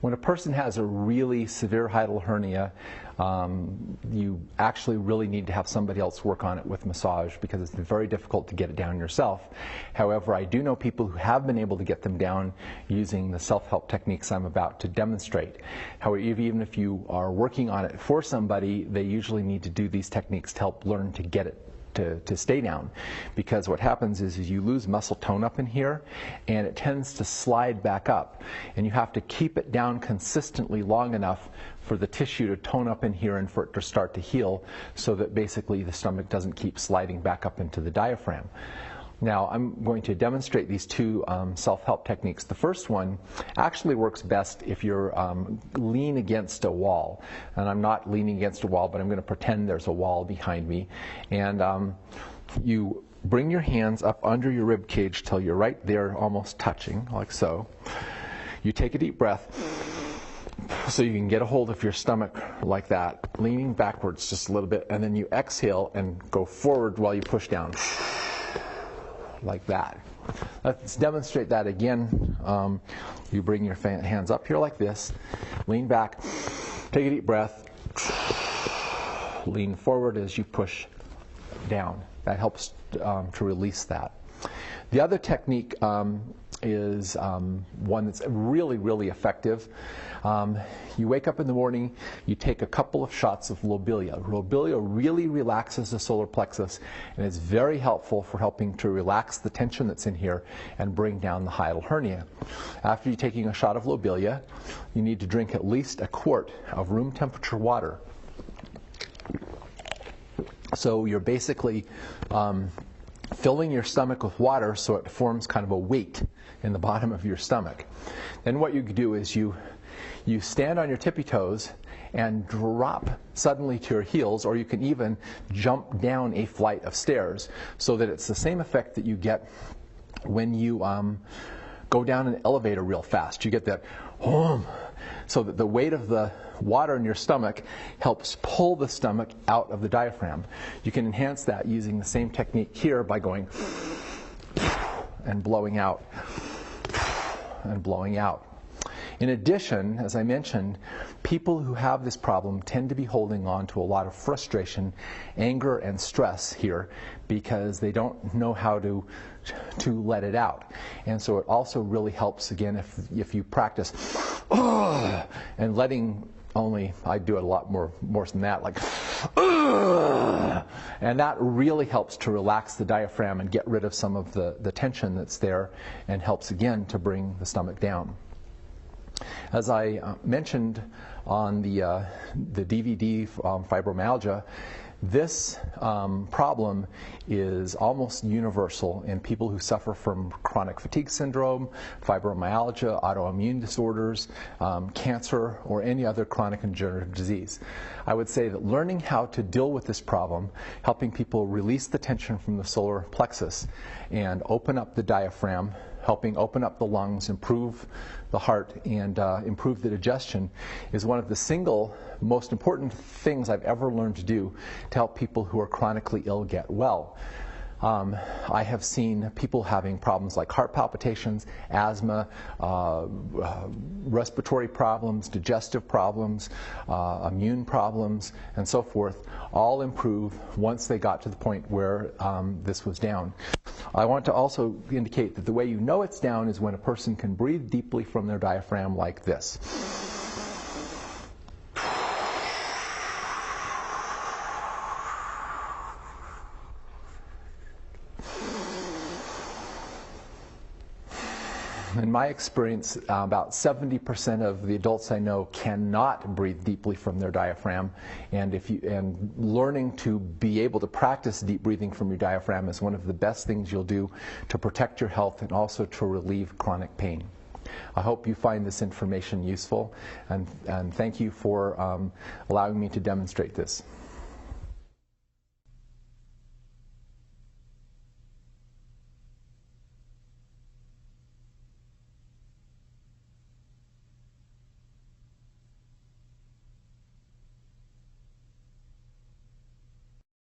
When a person has a really severe hiatal hernia, you actually really need to have somebody else work on it with massage because it's very difficult to get it down yourself. However, I do know people who have been able to get them down using the self-help techniques I'm about to demonstrate. However, even if you are working on it for somebody, they usually need to do these techniques to help learn to get it to stay down, because what happens is you lose muscle tone up in here and it tends to slide back up, and you have to keep it down consistently long enough for the tissue to tone up in here and for it to start to heal, so that basically the stomach doesn't keep sliding back up into the diaphragm. Now, I'm going to demonstrate these two self-help techniques. The first one actually works best if you're lean against a wall. And I'm not leaning against a wall, but I'm going to pretend there's a wall behind me. And you bring your hands up under your rib cage till you're right there, almost touching, like so. You take a deep breath so you can get a hold of your stomach like that, leaning backwards just a little bit, and then you exhale and go forward while you push down. Like that. Let's demonstrate that again. You bring your hands up here like this, lean back, take a deep breath, lean forward as you push down. That helps to release that. The other technique is one that's really, really effective. You wake up in the morning, you take a couple of shots of lobelia. Lobelia really relaxes the solar plexus, and it's very helpful for helping to relax the tension that's in here and bring down the hiatal hernia. After you're taking a shot of lobelia, you need to drink at least a quart of room temperature water. So you're basically filling your stomach with water so it forms kind of a weight in the bottom of your stomach. Then what you do is you stand on your tippy toes and drop suddenly to your heels, or you can even jump down a flight of stairs, so that it's the same effect that you get when you go down an elevator real fast. You get that so that the weight of the water in your stomach helps pull the stomach out of the diaphragm. You can enhance that using the same technique here by going and blowing out and blowing out. In addition, as I mentioned, people who have this problem tend to be holding on to a lot of frustration, anger, and stress here because they don't know how to let it out. And so it also really helps, again, if you practice and letting only, I do it a lot more than that, like, and that really helps to relax the diaphragm and get rid of some of the tension that's there, and helps again to bring the stomach down. As I mentioned on the DVD fibromyalgia, this problem is almost universal in people who suffer from chronic fatigue syndrome, fibromyalgia, autoimmune disorders, cancer, or any other chronic and degenerative disease. I would say that learning how to deal with this problem, helping people release the tension from the solar plexus and open up the diaphragm, helping open up the lungs, improve the heart, and improve the digestion, is one of the single most important things I've ever learned to do to help people who are chronically ill get well. I have seen people having problems like heart palpitations, asthma, respiratory problems, digestive problems, immune problems, and so forth, all improve once they got to the point where this was down. I want to also indicate that the way you know it's down is when a person can breathe deeply from their diaphragm like this. In my experience, about 70% of the adults I know cannot breathe deeply from their diaphragm, and learning to be able to practice deep breathing from your diaphragm is one of the best things you'll do to protect your health and also to relieve chronic pain. I hope you find this information useful, and thank you for allowing me to demonstrate this.